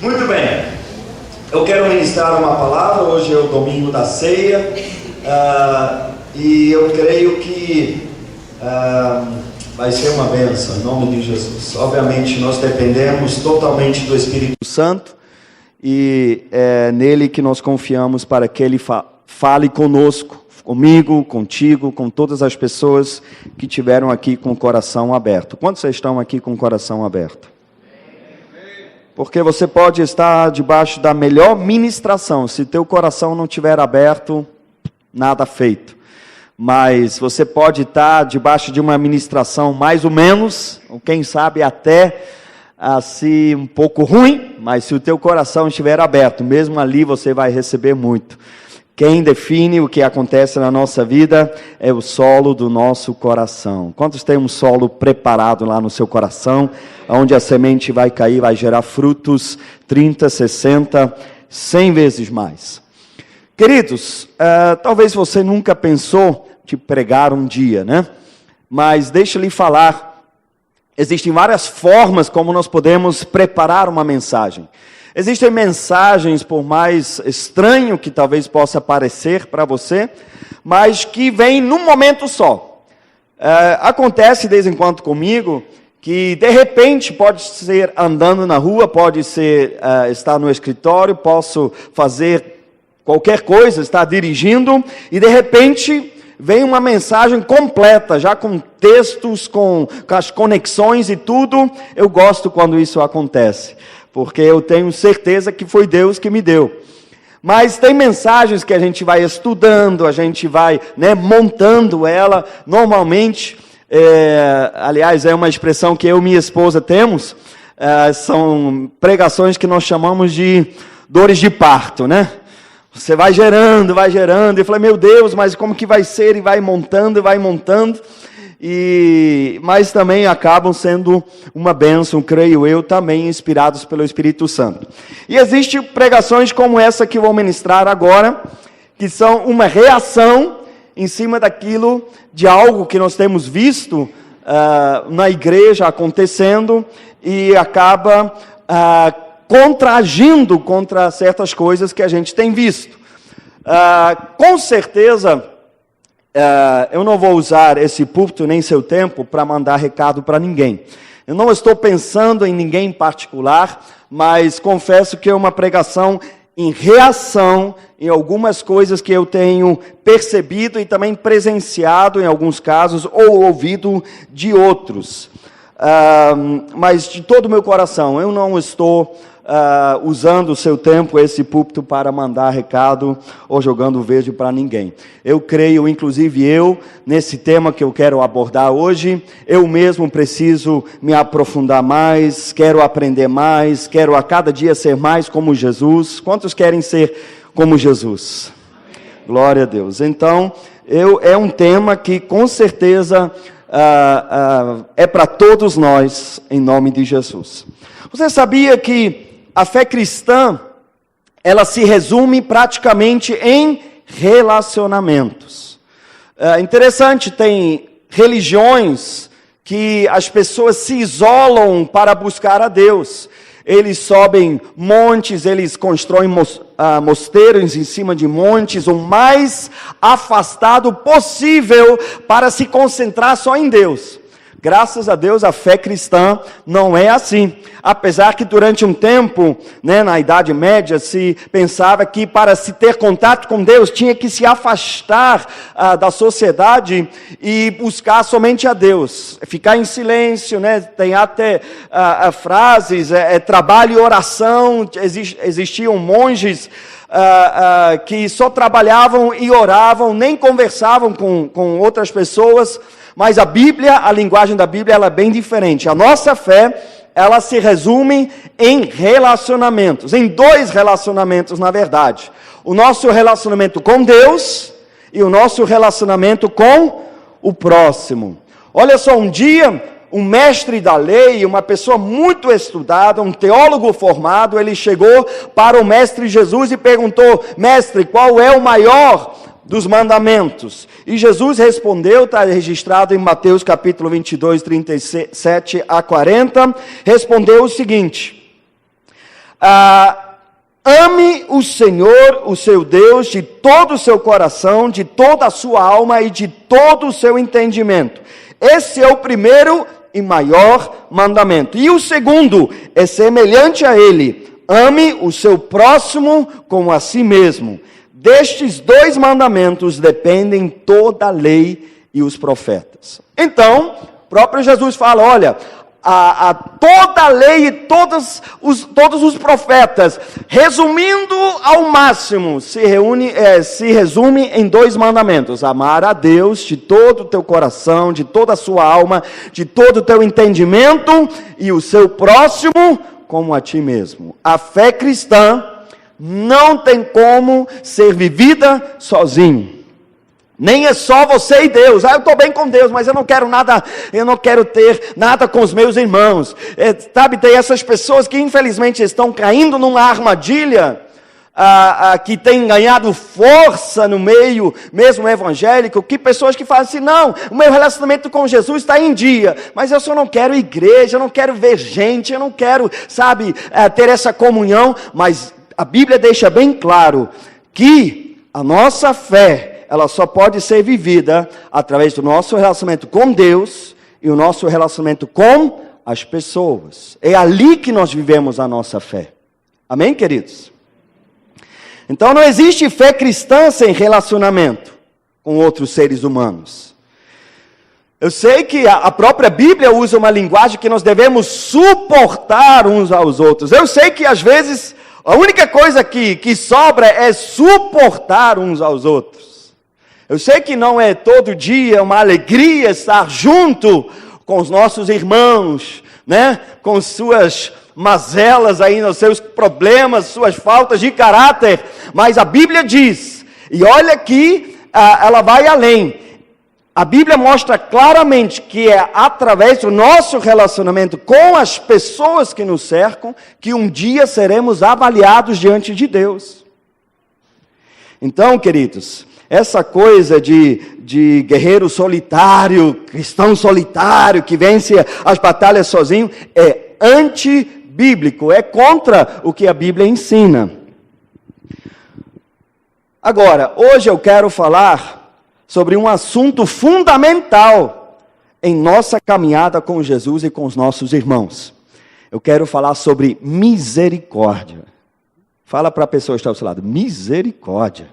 Muito bem, eu quero ministrar uma palavra. Hoje é o domingo da ceia, e eu creio que vai ser uma bênção, em nome de Jesus. Obviamente nós dependemos totalmente do Espírito Santo, e é nele que nós confiamos para que ele fale conosco, comigo, contigo, com todas as pessoas que estiveram aqui com o coração aberto. Quantos estão aqui com o coração aberto? Porque você pode estar debaixo da melhor ministração, se teu coração não estiver aberto, nada feito. Mas você pode estar debaixo de uma ministração mais ou menos, ou quem sabe até assim um pouco ruim, mas se o teu coração estiver aberto, mesmo ali você vai receber muito. Quem define o que acontece na nossa vida é o solo do nosso coração. Quantos têm um solo preparado lá no seu coração, onde a semente vai cair, vai gerar frutos 30, 60, 100 vezes mais? Queridos, talvez você nunca pensou de pregar um dia, né? Mas deixa eu lhe falar, existem várias formas como nós podemos preparar uma mensagem. Existem mensagens, por mais estranho que talvez possa parecer para você, mas que vêm num momento só. Acontece de vez em quando comigo, que de repente pode ser andando na rua, pode ser estar no escritório, posso fazer qualquer coisa, estar dirigindo, e de repente vem uma mensagem completa, já com textos, com as conexões e tudo. Eu gosto quando isso acontece, porque eu tenho certeza que foi Deus que me deu. Mas tem mensagens que a gente vai estudando, a gente vai montando ela. Normalmente, aliás, é uma expressão que eu e minha esposa temos, são pregações que nós chamamos de dores de parto, né? Você vai gerando, e eu falei, meu Deus, mas como que vai ser? E vai montando, mas também acabam sendo uma bênção, creio eu, também inspirados pelo Espírito Santo. E existem pregações como essa que eu vou ministrar agora, que são uma reação em cima daquilo, de algo que nós temos visto na igreja acontecendo, e acaba contraagindo contra certas coisas que a gente tem visto. Com certeza, eu não vou usar esse púlpito nem seu tempo para mandar recado para ninguém. Eu não estou pensando em ninguém em particular, mas confesso que é uma pregação em reação em algumas coisas que eu tenho percebido e também presenciado em alguns casos, ou ouvido de outros. Mas de todo o meu coração, eu não estou usando o seu tempo, esse púlpito, para mandar recado ou jogando verde para ninguém. Eu creio, inclusive nesse tema que eu quero abordar hoje, eu mesmo preciso me aprofundar mais, quero aprender mais, quero a cada dia ser mais como Jesus. Quantos querem ser como Jesus? Glória a Deus. Então, é um tema que com certeza é para todos nós, em nome de Jesus. Você sabia que a fé cristã, ela se resume praticamente em relacionamentos? Interessante, tem religiões que as pessoas se isolam para buscar a Deus. Eles sobem montes, eles constroem mosteiros em cima de montes, o mais afastado possível para se concentrar só em Deus. Graças a Deus, a fé cristã não é assim. Apesar que durante um tempo, na Idade Média, se pensava que para se ter contato com Deus, tinha que se afastar da sociedade e buscar somente a Deus. Ficar em silêncio, tem até frases, trabalho e oração. Existiam monges que só trabalhavam e oravam, nem conversavam com outras pessoas. Mas a Bíblia, a linguagem da Bíblia, ela é bem diferente. A nossa fé, ela se resume em relacionamentos, em 2 relacionamentos, na verdade. O nosso relacionamento com Deus e o nosso relacionamento com o próximo. Olha só, um dia, um mestre da lei, uma pessoa muito estudada, um teólogo formado, ele chegou para o mestre Jesus e perguntou: mestre, qual é o maior dos mandamentos? E Jesus respondeu, está registrado em Mateus capítulo 22, 37 a 40, respondeu o seguinte: ame o Senhor, o seu Deus, de todo o seu coração, de toda a sua alma e de todo o seu entendimento. Esse é o primeiro e maior mandamento. E o segundo é semelhante a ele: ame o seu próximo como a si mesmo. Destes dois mandamentos dependem toda a lei e os profetas. Então, o próprio Jesus fala: olha, toda a lei e todos os profetas, resumindo ao máximo, se resume em dois mandamentos: amar a Deus de todo o teu coração, de toda a sua alma, de todo o teu entendimento, e o seu próximo como a ti mesmo. A fé cristã não tem como ser vivida sozinho. Nem é só você e Deus. Eu estou bem com Deus, mas eu não quero nada, eu não quero ter nada com os meus irmãos. Sabe, tem essas pessoas que infelizmente estão caindo numa armadilha, que tem ganhado força no meio mesmo evangélico, que pessoas que falam assim: não, o meu relacionamento com Jesus está em dia, mas eu só não quero igreja, eu não quero ver gente, eu não quero, sabe, ter essa comunhão. Mas a Bíblia deixa bem claro que a nossa fé, ela só pode ser vivida através do nosso relacionamento com Deus e o nosso relacionamento com as pessoas. É ali que nós vivemos a nossa fé. Amém, queridos? Então não existe fé cristã sem relacionamento com outros seres humanos. Eu sei que a própria Bíblia usa uma linguagem que nós devemos suportar uns aos outros. Eu sei que às vezes a única coisa que sobra é suportar uns aos outros. Eu sei que não é todo dia uma alegria estar junto com os nossos irmãos, né? Com suas mazelas aí, nos seus problemas, suas faltas de caráter. Mas a Bíblia diz, e olha que ela vai além. A Bíblia mostra claramente que é através do nosso relacionamento com as pessoas que nos cercam que um dia seremos avaliados diante de Deus. Então, queridos, essa coisa de guerreiro solitário, cristão solitário, que vence as batalhas sozinho, é antibíblico, é contra o que a Bíblia ensina. Agora, hoje eu quero falar sobre um assunto fundamental em nossa caminhada com Jesus e com os nossos irmãos. Eu quero falar sobre misericórdia. Fala para a pessoa que está ao seu lado: misericórdia.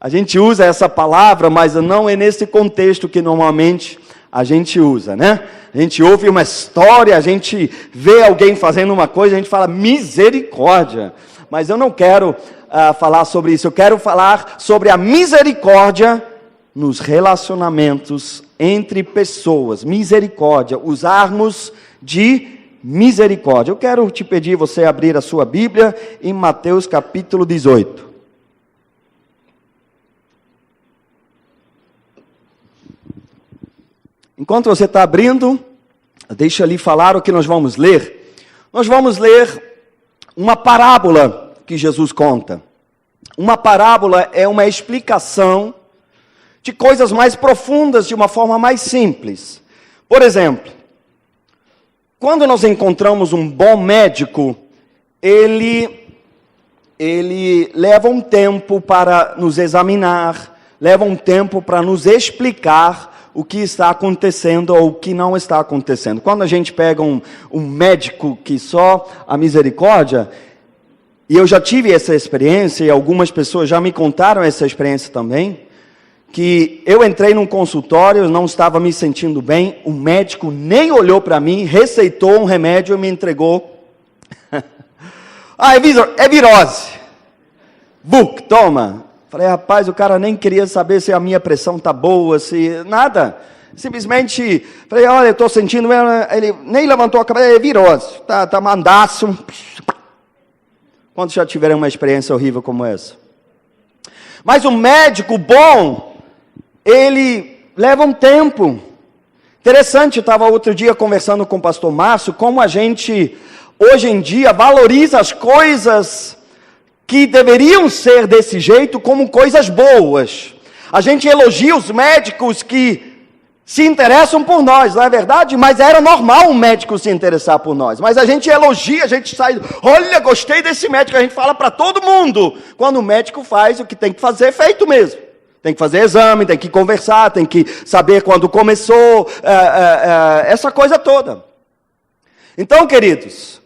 A gente usa essa palavra, mas não é nesse contexto que normalmente a gente usa, né? A gente ouve uma história, a gente vê alguém fazendo uma coisa, a gente fala misericórdia. Mas eu não quero falar sobre isso. Eu quero falar sobre a misericórdia nos relacionamentos entre pessoas. Misericórdia, usarmos de misericórdia. Eu quero te pedir você abrir a sua Bíblia em Mateus capítulo 18. Enquanto você está abrindo, deixa ali falar o que nós vamos ler. Nós vamos ler uma parábola que Jesus conta. Uma parábola é uma explicação de coisas mais profundas de uma forma mais simples. Por exemplo, quando nós encontramos um bom médico, ele leva um tempo para nos examinar, leva um tempo para nos explicar o que está acontecendo ou o que não está acontecendo. Quando a gente pega um médico que só a misericórdia, e eu já tive essa experiência, e algumas pessoas já me contaram essa experiência também, que eu entrei num consultório, não estava me sentindo bem, o médico nem olhou para mim, receitou um remédio e me entregou. É virose. Book, toma. Falei: rapaz, o cara nem queria saber se a minha pressão está boa, se nada. Simplesmente, falei: olha, eu estou sentindo, ele nem levantou a cabeça, é virose, tá mandaço. Quantos já tiveram uma experiência horrível como essa? Mas o médico bom, ele leva um tempo. Interessante, eu estava outro dia conversando com o pastor Márcio, como a gente, hoje em dia, valoriza as coisas que deveriam ser desse jeito como coisas boas. A gente elogia os médicos que se interessam por nós, não é verdade? Mas era normal um médico se interessar por nós. Mas a gente elogia, a gente sai, olha, gostei desse médico, a gente fala para todo mundo. Quando o médico faz o que tem que fazer, é feito mesmo. Tem que fazer exame, tem que conversar, tem que saber quando começou, essa coisa toda. Então, queridos,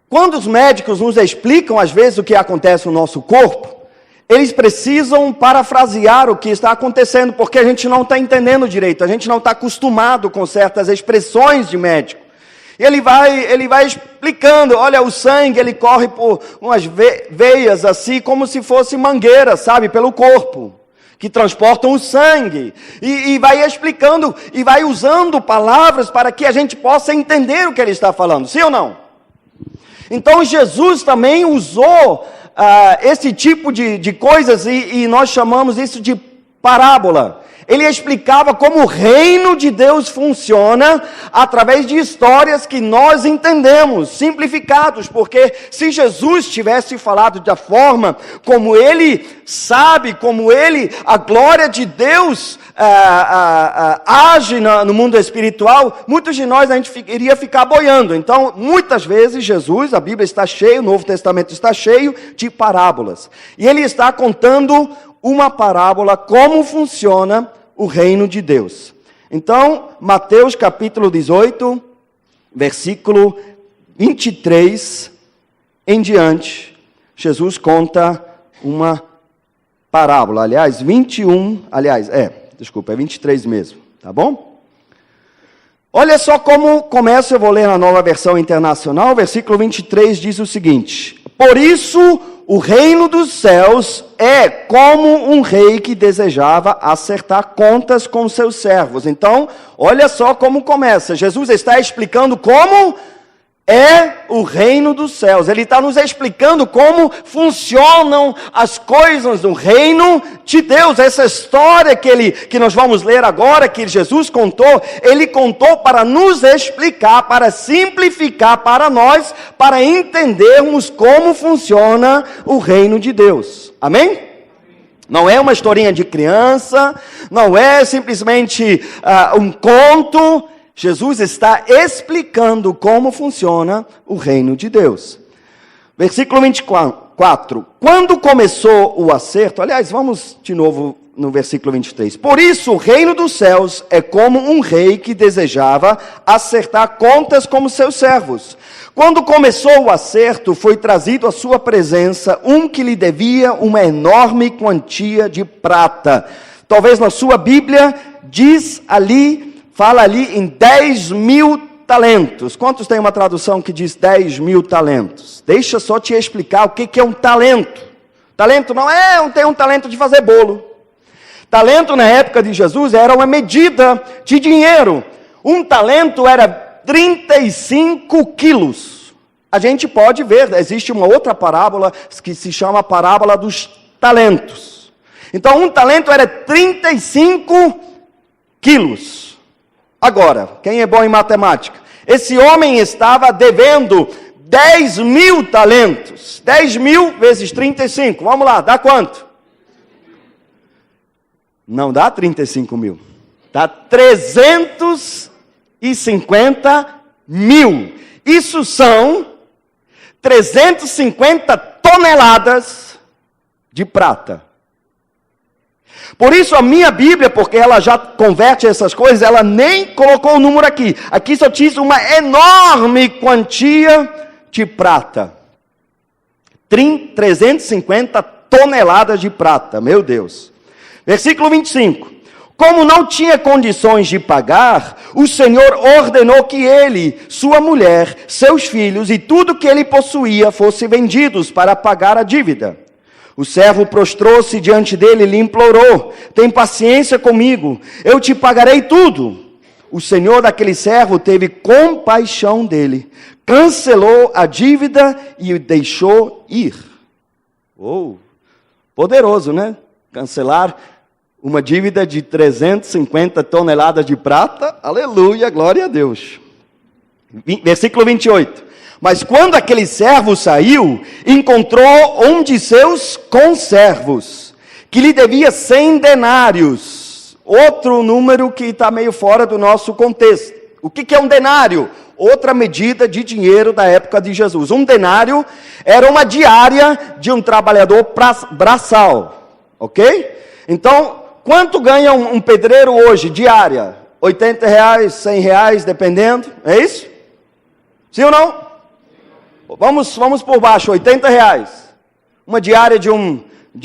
quando os médicos nos explicam, às vezes, o que acontece no nosso corpo, eles precisam parafrasear o que está acontecendo, porque a gente não está entendendo direito, a gente não está acostumado com certas expressões de médico. Ele vai explicando, olha, o sangue, ele corre por umas veias assim, como se fosse mangueira, sabe, pelo corpo, que transportam o sangue. E vai explicando, e vai usando palavras para que a gente possa entender o que ele está falando, sim ou não? Então, Jesus também usou esse tipo de coisas, e nós chamamos isso de parábola. Ele explicava como o reino de Deus funciona através de histórias que nós entendemos, simplificados, porque se Jesus tivesse falado da forma como ele sabe, como a glória de Deus age no mundo espiritual, muitos de nós a gente iria ficar boiando. Então, muitas vezes Jesus, a Bíblia está cheia, o Novo Testamento está cheio de parábolas. E ele está contando uma parábola, como funciona o reino de Deus. Então, Mateus capítulo 18, versículo 23 em diante, Jesus conta uma parábola. Aliás, 23 mesmo, tá bom? Olha só como começa, eu vou ler na Nova Versão Internacional, versículo 23 diz o seguinte: por isso, o reino dos céus é como um rei que desejava acertar contas com seus servos. Então, olha só como começa. Jesus está explicando como é o reino dos céus. Ele está nos explicando como funcionam as coisas do reino de Deus. Essa história que nós vamos ler agora, que Jesus contou, ele contou para nos explicar, para simplificar para nós, para entendermos como funciona o reino de Deus. Amém? Não é uma historinha de criança, não é simplesmente um conto. Jesus está explicando como funciona o reino de Deus. Versículo 24. Quando começou o acerto, aliás, vamos de novo no versículo 23. Por isso, o reino dos céus é como um rei que desejava acertar contas com seus servos. Quando começou o acerto, foi trazido à sua presença um que lhe devia uma enorme quantia de prata. Talvez na sua Bíblia fala ali em 10.000 talentos. Quantos tem uma tradução que diz 10.000 talentos? Deixa só te explicar o que é um talento. Talento não tem um talento de fazer bolo. Talento na época de Jesus era uma medida de dinheiro. Um talento era 35 quilos. A gente pode ver, existe uma outra parábola que se chama a parábola dos talentos. Então um talento era 35 quilos. Agora, quem é bom em matemática? Esse homem estava devendo 10.000 talentos. 10.000 vezes 35. Vamos lá, dá quanto? Não dá 35 mil. Dá 350 mil. Isso são 350 toneladas de prata. Por isso a minha Bíblia, porque ela já converte essas coisas, ela nem colocou o número aqui. Aqui só diz uma enorme quantia de prata. 350 toneladas de prata, meu Deus. Versículo 25. Como não tinha condições de pagar, o Senhor ordenou que ele, sua mulher, seus filhos e tudo que ele possuía fossem vendidos para pagar a dívida. O servo prostrou-se diante dele e lhe implorou: tem paciência comigo, eu te pagarei tudo. O senhor daquele servo teve compaixão dele, cancelou a dívida e o deixou ir. Poderoso, né? Cancelar uma dívida de 350 toneladas de prata. Aleluia, glória a Deus. Versículo 28. Mas quando aquele servo saiu, encontrou um de seus conservos, que lhe devia 100 denários. Outro número que está meio fora do nosso contexto. O que é um denário? Outra medida de dinheiro da época de Jesus. Um denário era uma diária de um trabalhador braçal. Ok? Então, quanto ganha um pedreiro hoje, diária? R$80, R$100, dependendo. É isso? Sim ou não? Vamos por baixo, R$80. Uma diária de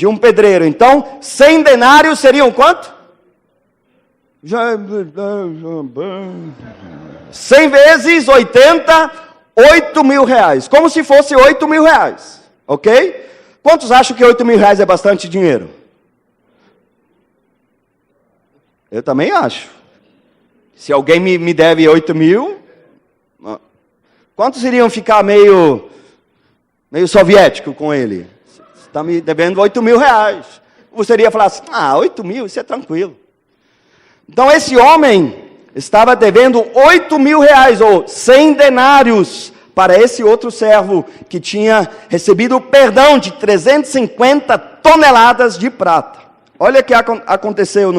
um pedreiro. Então, 100 denários seriam quanto? 100 vezes 80, R$8.000. Como se fosse R$8.000. Ok? Quantos acham que R$8.000 é bastante dinheiro? Eu também acho. Se alguém me deve 8.000, quantos iriam ficar meio soviético com ele? Você está me devendo R$8.000. Você iria falar assim, 8.000, isso é tranquilo. Então esse homem estava devendo R$8.000, ou 100 denários, para esse outro servo que tinha recebido o perdão de 350 toneladas de prata. Olha o que aconteceu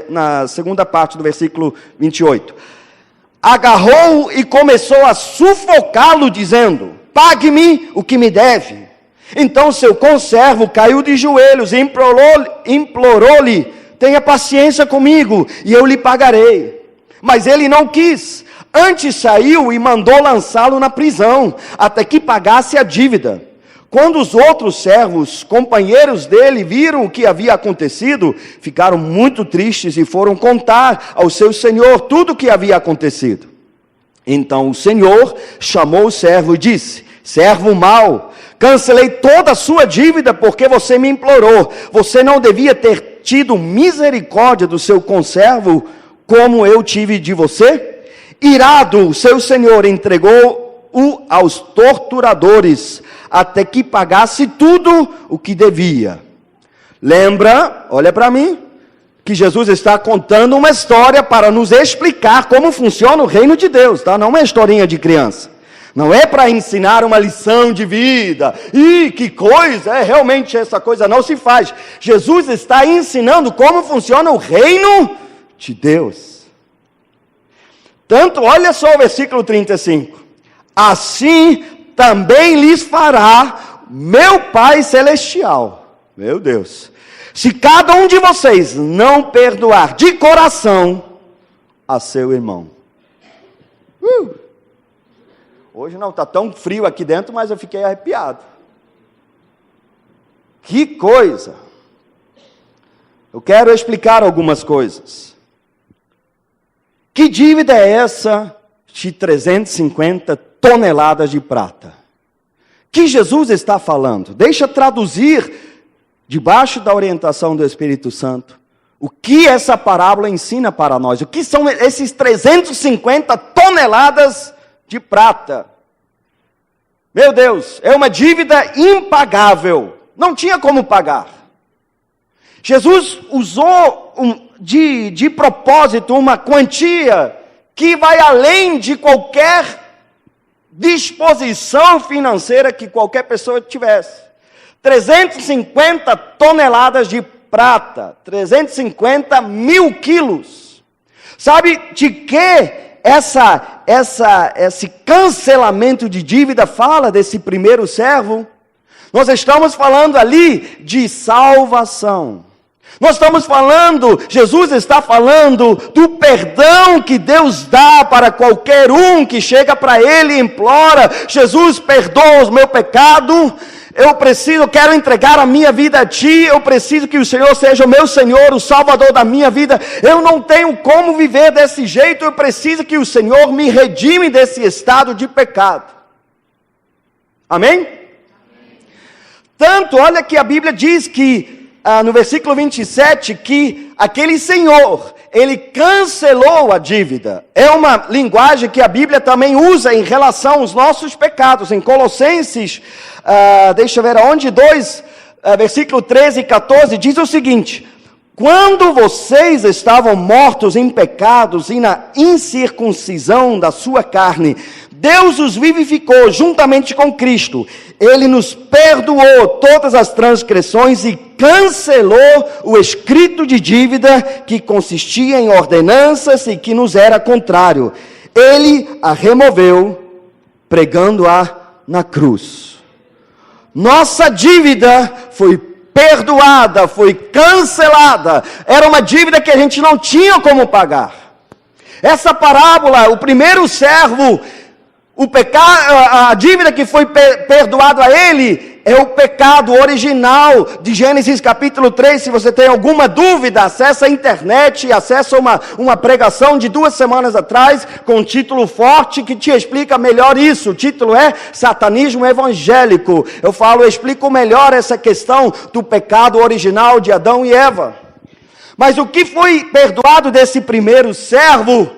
na segunda parte do versículo 28. Agarrou-o e começou a sufocá-lo, dizendo, pague-me o que me deve. Então seu conservo caiu de joelhos e implorou-lhe, tenha paciência comigo e eu lhe pagarei. Mas ele não quis. Antes saiu e mandou lançá-lo na prisão, até que pagasse a dívida. Quando os outros servos, companheiros dele, viram o que havia acontecido, ficaram muito tristes e foram contar ao seu senhor tudo o que havia acontecido. Então o senhor chamou o servo e disse, servo mau, cancelei toda a sua dívida porque você me implorou. Você não devia ter tido misericórdia do seu conservo como eu tive de você? Irado, o seu senhor entregou-o aos torturadores, até que pagasse tudo o que devia. Lembra, olha para mim, que Jesus está contando uma história para nos explicar como funciona o reino de Deus, tá? Não é uma historinha de criança. Não é para ensinar uma lição de vida. Ih, que coisa, realmente essa coisa não se faz. Jesus está ensinando como funciona o reino de Deus. Tanto, olha só o versículo 35. Assim também lhes fará meu Pai Celestial. Meu Deus. Se cada um de vocês não perdoar de coração a seu irmão. Hoje não está tão frio aqui dentro, mas eu fiquei arrepiado. Que coisa. Eu quero explicar algumas coisas. Que dívida é essa de 350 toneladas de prata? Que Jesus está falando? Deixa traduzir, debaixo da orientação do Espírito Santo, o que essa parábola ensina para nós. O que são esses 350 toneladas de prata? Meu Deus, é uma dívida impagável. Não tinha como pagar. Jesus usou de propósito uma quantia que vai além de qualquer disposição financeira que qualquer pessoa tivesse. 350 toneladas de prata, 350 mil quilos. Sabe de que esse cancelamento de dívida fala desse primeiro servo? Nós estamos falando ali de salvação. Nós estamos falando, Jesus está falando do perdão que Deus dá para qualquer um que chega para Ele e implora, Jesus, perdoa o meu pecado, eu quero entregar a minha vida a Ti, eu preciso que o Senhor seja o meu Senhor, o Salvador da minha vida, eu não tenho como viver desse jeito, eu preciso que o Senhor me redime desse estado de pecado. Amém? Tanto, olha que a Bíblia diz que, no versículo 27, que aquele senhor, ele cancelou a dívida. É uma linguagem que a Bíblia também usa em relação aos nossos pecados. Em Colossenses, deixa eu ver aonde, versículo 13 e 14, diz o seguinte: quando vocês estavam mortos em pecados e na incircuncisão da sua carne, Deus os vivificou juntamente com Cristo. Ele nos perdoou todas as transgressões e cancelou o escrito de dívida que consistia em ordenanças e que nos era contrário. Ele a removeu, pregando-a na cruz. Nossa dívida foi perdoada, foi cancelada. Era uma dívida que a gente não tinha como pagar. Essa parábola, o primeiro servo, a dívida que foi perdoada a ele, é o pecado original de Gênesis capítulo 3. Se você tem alguma dúvida, acessa a internet, acessa uma pregação de 2 semanas atrás, com um título forte que te explica melhor isso. O título é Satanismo Evangélico. Eu explico melhor essa questão do pecado original de Adão e Eva. Mas o que foi perdoado desse primeiro servo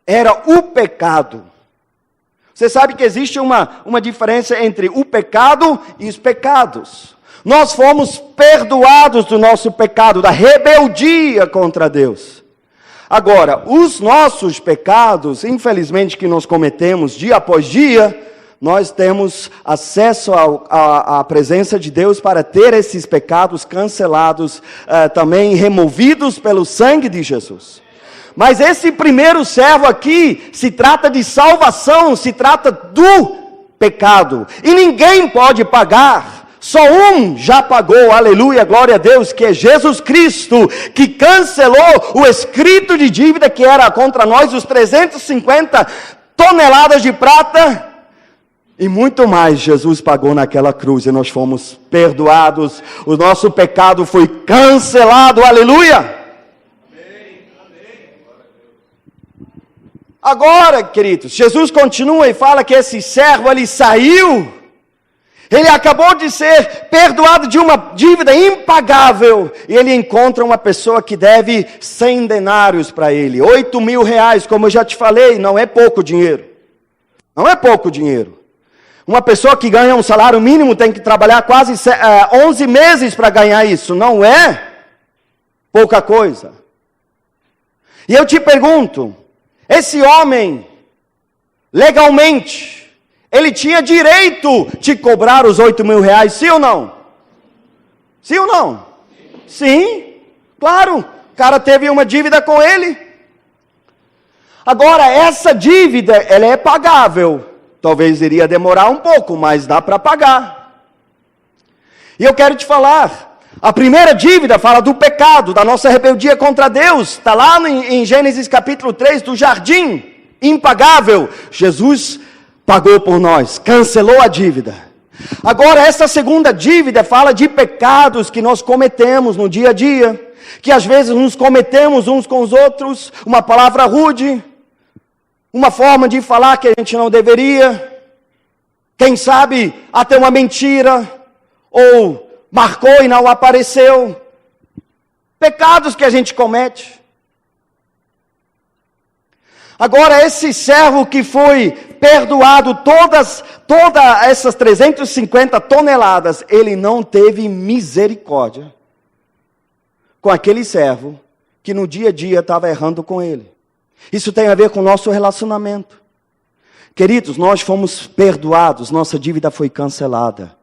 era o pecado. Você sabe que existe uma diferença entre o pecado e os pecados. Nós fomos perdoados do nosso pecado, da rebeldia contra Deus. Agora, os nossos pecados, infelizmente, que nós cometemos dia após dia, nós temos acesso à presença de Deus para ter esses pecados cancelados, também removidos pelo sangue de Jesus. Mas esse primeiro servo aqui se trata de salvação, se trata do pecado. E ninguém pode pagar. Só um já pagou, aleluia, glória a Deus, que é Jesus Cristo, que cancelou o escrito de dívida que era contra nós, os 350 toneladas de prata. E muito mais Jesus pagou naquela cruz e nós fomos perdoados. O nosso pecado foi cancelado, aleluia. Agora, queridos, Jesus continua e fala que esse servo, ele saiu, ele acabou de ser perdoado de uma dívida impagável, e ele encontra uma pessoa que deve 100 denários para ele, 8.000 reais, como eu já te falei, não é pouco dinheiro, não é pouco dinheiro. Uma pessoa que ganha um salário mínimo tem que trabalhar quase 11 meses para ganhar isso, não é pouca coisa. E eu te pergunto, esse homem, legalmente, ele tinha direito de cobrar os 8.000 reais, sim ou não? Sim ou não? Sim, claro, o cara teve uma dívida com ele. Agora, essa dívida, ela é pagável. Talvez iria demorar um pouco, mas dá para pagar. E eu quero te falar, a primeira dívida fala do pecado, da nossa rebeldia contra Deus. Está lá em Gênesis capítulo 3, do jardim, impagável. Jesus pagou por nós, cancelou a dívida. Agora, essa segunda dívida fala de pecados que nós cometemos no dia a dia, que às vezes nos cometemos uns com os outros, uma palavra rude, uma forma de falar que a gente não deveria, quem sabe até uma mentira, ou marcou e não apareceu. Pecados que a gente comete. Agora, esse servo que foi perdoado todas essas 350 toneladas, ele não teve misericórdia com aquele servo que no dia a dia estava errando com ele. Isso tem a ver com o nosso relacionamento. Queridos, nós fomos perdoados, nossa dívida foi cancelada.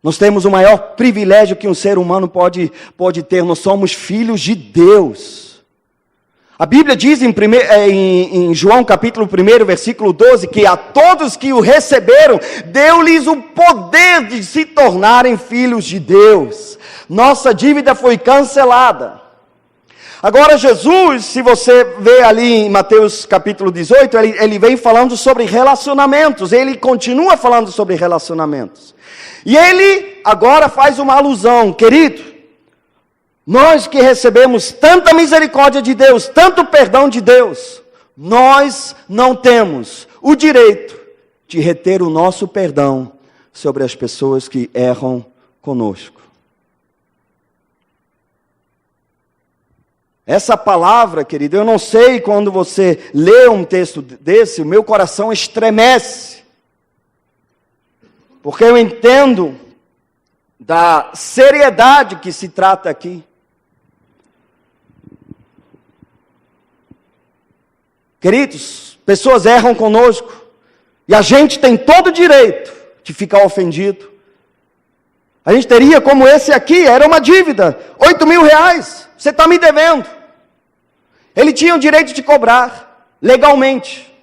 Nós temos o maior privilégio que um ser humano pode ter. Nós somos filhos de Deus. A Bíblia diz em João capítulo 1, versículo 12, que a todos que o receberam, deu-lhes o poder de se tornarem filhos de Deus. Nossa dívida foi cancelada. Agora Jesus, se você vê ali em Mateus capítulo 18, ele vem falando sobre relacionamentos. Ele continua falando sobre relacionamentos. E ele agora faz uma alusão, querido, nós que recebemos tanta misericórdia de Deus, tanto perdão de Deus, nós não temos o direito de reter o nosso perdão sobre as pessoas que erram conosco. Essa palavra, querido, eu não sei, quando você lê um texto desse, o meu coração estremece. Porque eu entendo da seriedade que se trata aqui. Queridos, pessoas erram conosco, e a gente tem todo o direito de ficar ofendido. A gente teria, como esse aqui, era uma dívida, 8 mil reais, você está me devendo. Ele tinha o direito de cobrar, legalmente.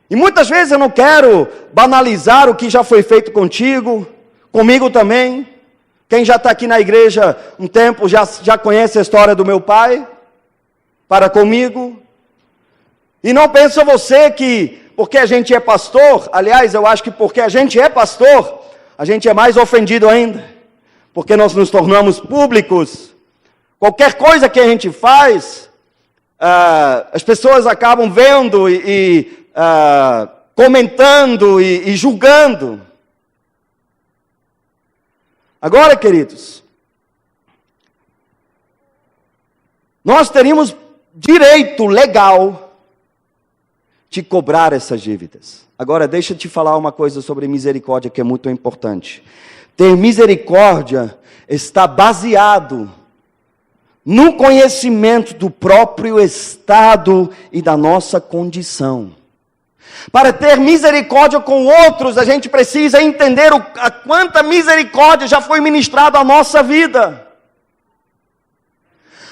E muitas vezes eu não quero banalizar o que já foi feito contigo, comigo também. Quem já está aqui na igreja um tempo já conhece a história do meu pai, para comigo. E não pensa você que, porque a gente é pastor, aliás, eu acho que porque a gente é pastor, a gente é mais ofendido ainda, porque nós nos tornamos públicos. Qualquer coisa que a gente faz, as pessoas acabam vendo e comentando e julgando. Agora, queridos, nós teríamos direito legal de cobrar essas dívidas. Agora, deixa eu te falar uma coisa sobre misericórdia que é muito importante. Ter misericórdia está baseado no conhecimento do próprio estado e da nossa condição. Para ter misericórdia com outros, a gente precisa entender a quanta misericórdia já foi ministrada à nossa vida.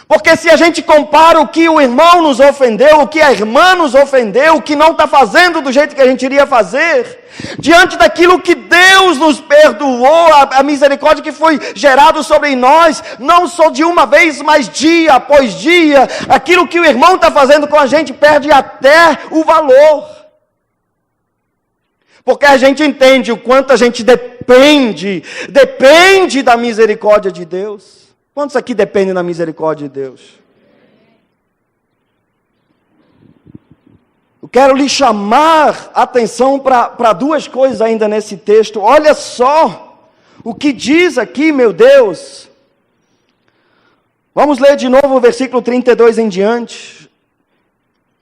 Porque se a gente compara o que o irmão nos ofendeu, o que a irmã nos ofendeu, o que não está fazendo do jeito que a gente iria fazer, diante daquilo que Deus nos perdoou, a misericórdia que foi gerada sobre nós, não só de uma vez, mas dia após dia, aquilo que o irmão está fazendo com a gente perde até o valor. Porque a gente entende o quanto a gente depende da misericórdia de Deus. Quantos aqui dependem da misericórdia de Deus? Eu quero lhe chamar a atenção para duas coisas ainda nesse texto. Olha só o que diz aqui, meu Deus. Vamos ler de novo o versículo 32 em diante.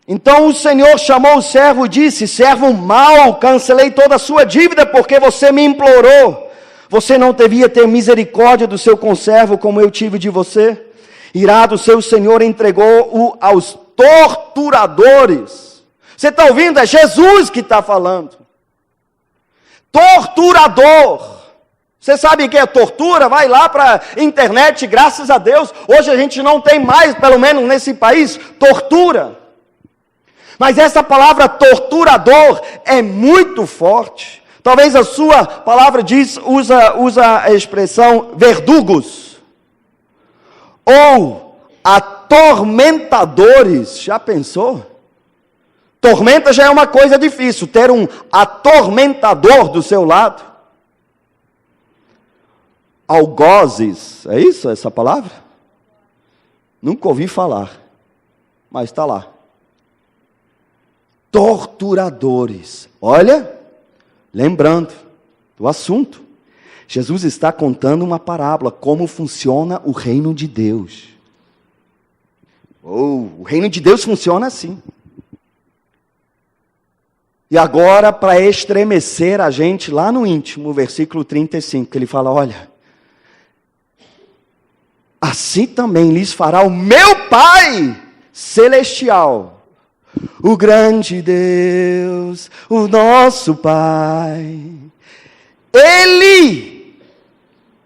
Então o Senhor chamou o servo e disse: servo mau, cancelei toda a sua dívida porque você me implorou. Você não devia ter misericórdia do seu conservo como eu tive de você? Irado, seu Senhor entregou-o aos torturadores. Você está ouvindo? É Jesus que está falando. Torturador. Você sabe o que é tortura? Vai lá para a internet, graças a Deus. Hoje a gente não tem mais, pelo menos nesse país, tortura. Mas essa palavra torturador é muito forte. Talvez a sua palavra usa a expressão verdugos. Ou atormentadores. Já pensou? Tormenta já é uma coisa difícil. Ter um atormentador do seu lado. Algozes. É isso essa palavra? Nunca ouvi falar. Mas está lá. Torturadores. Olha, lembrando do assunto, Jesus está contando uma parábola, como funciona o reino de Deus. O reino de Deus funciona assim. E agora, para estremecer a gente lá no íntimo, versículo 35, que ele fala: olha, assim também lhes fará o meu Pai celestial. O grande Deus, o nosso Pai, Ele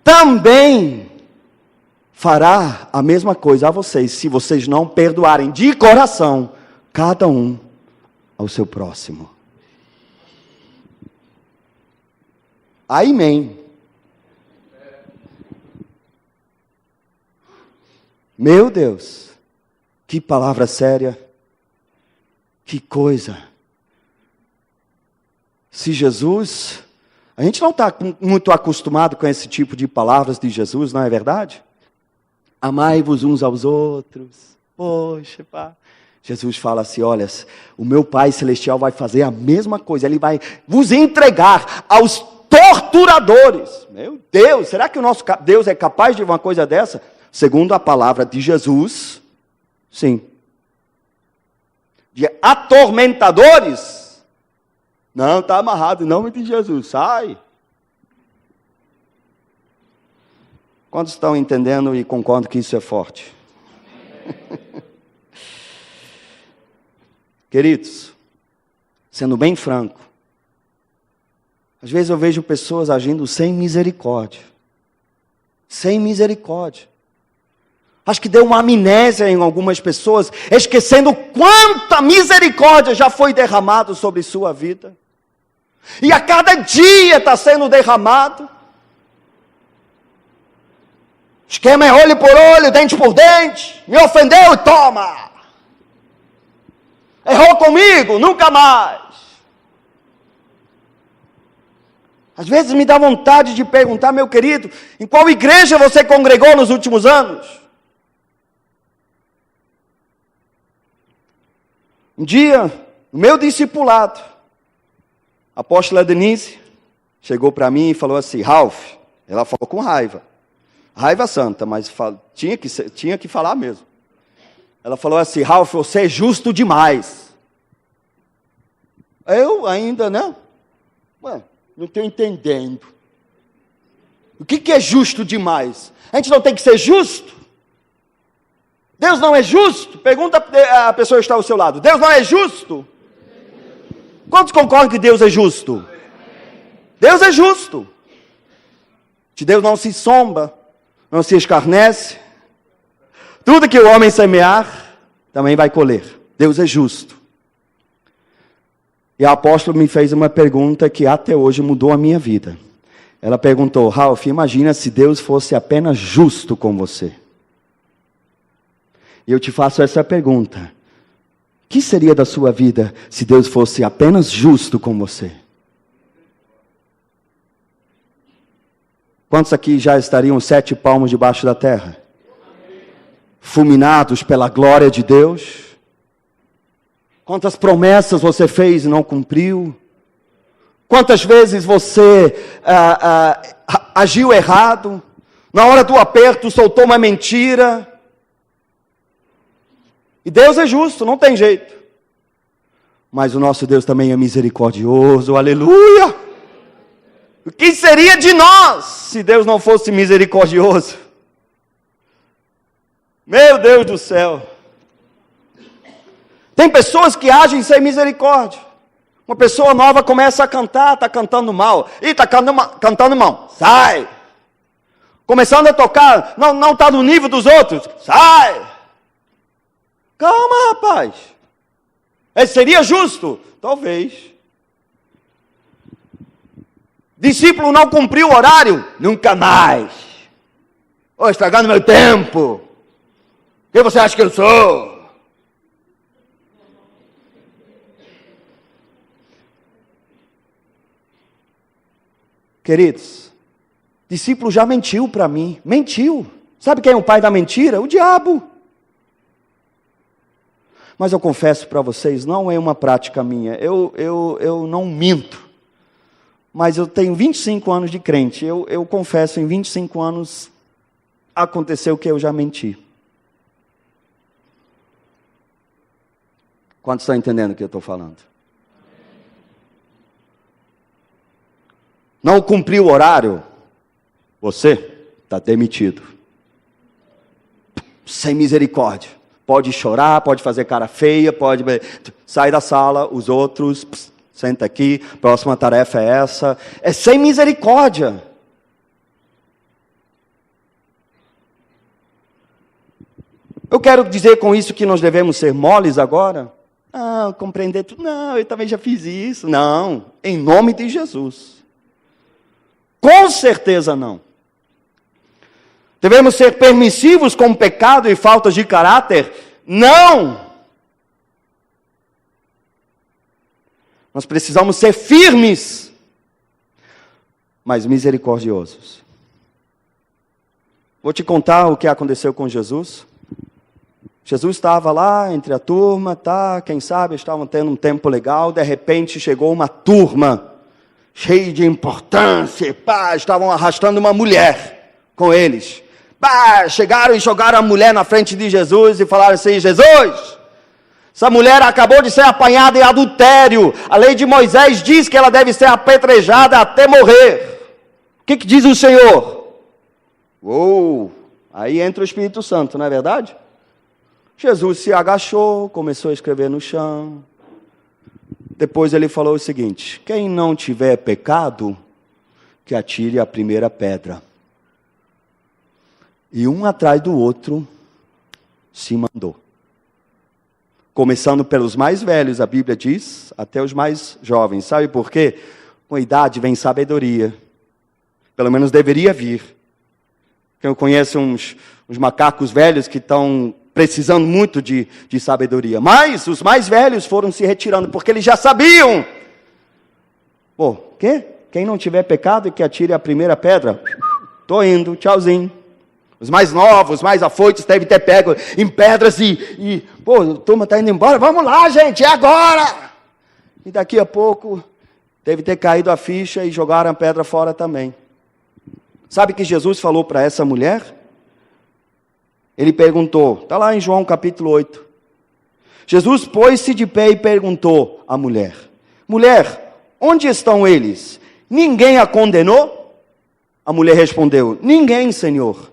também fará a mesma coisa a vocês, se vocês não perdoarem de coração, cada um ao seu próximo. Amém. Meu Deus, que palavra séria. Que coisa. Se Jesus... A gente não está muito acostumado com esse tipo de palavras de Jesus, não é verdade? Amai-vos uns aos outros. Poxa, pá. Jesus fala assim: olha, o meu Pai Celestial vai fazer a mesma coisa. Ele vai vos entregar aos torturadores. Meu Deus, será que o nosso Deus é capaz de uma coisa dessa? Segundo a palavra de Jesus, sim. De atormentadores? Não, está amarrado em nome de Jesus, sai. Quantos estão entendendo e concordam que isso é forte? Queridos, sendo bem franco, às vezes eu vejo pessoas agindo sem misericórdia. Sem misericórdia. Acho que deu uma amnésia em algumas pessoas, esquecendo quanta misericórdia já foi derramado sobre sua vida. E a cada dia está sendo derramado. Esquema é olho por olho, dente por dente. Me ofendeu e toma. Errou comigo, nunca mais. Às vezes me dá vontade de perguntar, meu querido, em qual igreja você congregou nos últimos anos? Um dia, no meu discipulado, a apóstola Denise chegou para mim e falou assim, Ralph, ela falou com raiva santa, mas tinha que falar mesmo. Ela falou assim, Ralph, você é justo demais. Eu ainda, né? Ué, não estou entendendo. O que é justo demais? A gente não tem que ser justo? Deus não é justo? Pergunta a pessoa que está ao seu lado. Deus não é justo? Quantos concordam que Deus é justo? Deus é justo. De Deus não se zomba, não se escarnece. Tudo que o homem semear, também vai colher. Deus é justo. E a apóstola me fez uma pergunta que até hoje mudou a minha vida. Ela perguntou, Ralph, imagina se Deus fosse apenas justo com você. E eu te faço essa pergunta. O que seria da sua vida se Deus fosse apenas justo com você? Quantos aqui já estariam 7 palmos debaixo da terra? Fulminados pela glória de Deus? Quantas promessas você fez e não cumpriu? Quantas vezes você agiu errado? Na hora do aperto soltou uma mentira? E Deus é justo, não tem jeito. Mas o nosso Deus também é misericordioso, aleluia! O que seria de nós se Deus não fosse misericordioso? Meu Deus do céu! Tem pessoas que agem sem misericórdia. Uma pessoa nova começa a cantar, está cantando mal. Ih, está cantando mal. Sai! Começando a tocar, não está no nível dos outros. Sai! Calma, rapaz. Seria justo? Talvez. Discípulo não cumpriu o horário? Nunca mais. Estragando meu tempo. Quem você acha que eu sou? Queridos, discípulo já mentiu para mim. Mentiu. Sabe quem é o pai da mentira? O diabo. Mas eu confesso para vocês, não é uma prática minha. Eu não minto. Mas eu tenho 25 anos de crente. Eu confesso, em 25 anos, aconteceu que eu já menti. Quantos estão entendendo o que eu estou falando? Não cumpriu o horário? Você está demitido. Sem misericórdia. Pode chorar, pode fazer cara feia, pode... Sai da sala, os outros... Senta aqui, próxima tarefa é essa. É sem misericórdia. Eu quero dizer com isso que nós devemos ser moles agora? Não, compreender tudo. Não, eu também já fiz isso. Não, em nome de Jesus. Com certeza não. Devemos ser permissivos com pecado e faltas de caráter? Não. Nós precisamos ser firmes, mas misericordiosos. Vou te contar o que aconteceu com Jesus. Jesus estava lá entre a turma, quem sabe estavam tendo um tempo legal, de repente chegou uma turma, cheia de importância, estavam arrastando uma mulher com eles. Chegaram e jogaram a mulher na frente de Jesus e falaram assim, Jesus... Essa mulher acabou de ser apanhada em adultério. A lei de Moisés diz que ela deve ser apedrejada até morrer. O que diz o Senhor? Aí entra o Espírito Santo, não é verdade? Jesus se agachou, começou a escrever no chão. depois ele falou o seguinte: quem não tiver pecado, que atire a primeira pedra. E um atrás do outro se mandou. Começando pelos mais velhos, a Bíblia diz, até os mais jovens. Sabe por quê? Com a idade vem sabedoria. Pelo menos deveria vir. Eu conheço uns macacos velhos que estão precisando muito de sabedoria. Mas os mais velhos foram se retirando, porque eles já sabiam. Pô, quê? Quem não tiver pecado, que atire a primeira pedra. Estou indo, tchauzinho. Os mais novos, mais afoitos, devem ter pego em pedras pô, a turma está indo embora, vamos lá, gente, é agora! E daqui a pouco, deve ter caído a ficha e jogaram a pedra fora também. Sabe o que Jesus falou para essa mulher? Ele perguntou, está lá em João capítulo 8. Jesus pôs-se de pé e perguntou à mulher: mulher, onde estão eles? Ninguém a condenou? A mulher respondeu: ninguém, Senhor.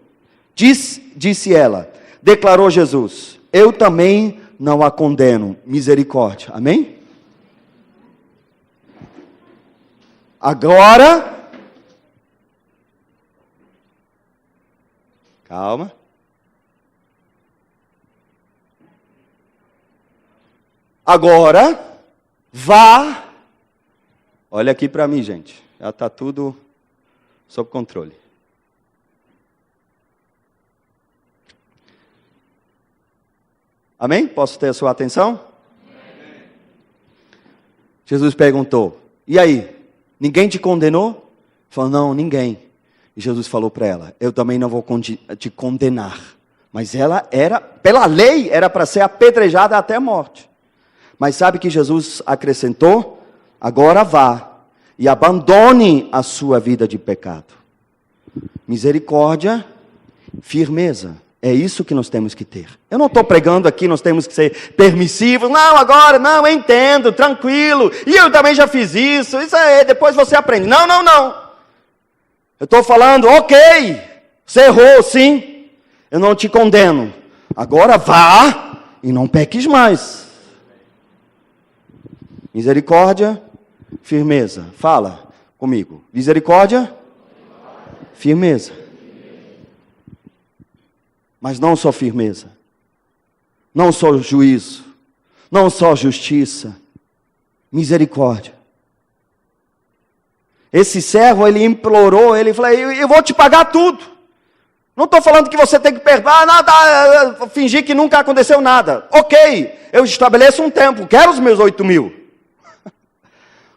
Disse ela, declarou Jesus: eu também não a condeno. Misericórdia. Amém? Agora, calma. Agora, vá. Olha aqui para mim, gente. Já está tudo sob controle. Amém? Posso ter a sua atenção? Amém. Jesus perguntou: e aí? Ninguém te condenou? Falou: não, ninguém. E Jesus falou para ela: eu também não vou te condenar. Mas ela era, pela lei, era para ser apedrejada até a morte. Mas sabe que Jesus acrescentou? Agora vá e abandone a sua vida de pecado. Misericórdia, firmeza. É isso que nós temos que ter. Eu não estou pregando aqui, nós temos que ser permissivos. Não, agora, não, eu entendo, tranquilo. E eu também já fiz isso. Isso aí, depois você aprende. Não. Eu estou falando, ok, você errou, sim. Eu não te condeno. Agora vá e não peques mais. Misericórdia, firmeza. Fala comigo. Misericórdia, firmeza. Mas não só firmeza, não só juízo, não só justiça, misericórdia. Esse servo, ele implorou, ele falou: eu vou te pagar tudo. Não estou falando que você tem que perdoar, nada, fingir que nunca aconteceu nada. Ok, eu estabeleço um tempo, quero os meus 8.000.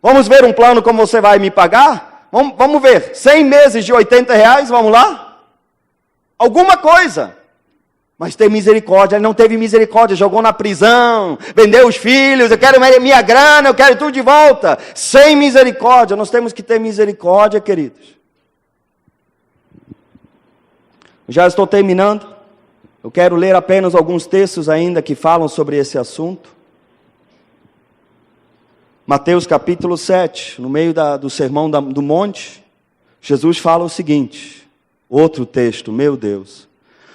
Vamos ver um plano como você vai me pagar? Vamos ver, 100 meses de R$80, vamos lá? Alguma coisa. Mas tem misericórdia. Ele não teve misericórdia, jogou na prisão, vendeu os filhos, eu quero minha grana, eu quero tudo de volta. Sem misericórdia. Nós temos que ter misericórdia, queridos. Já estou terminando. Eu quero ler apenas alguns textos ainda que falam sobre esse assunto. Mateus capítulo 7, no meio do sermão do monte, Jesus fala o seguinte, outro texto, meu Deus.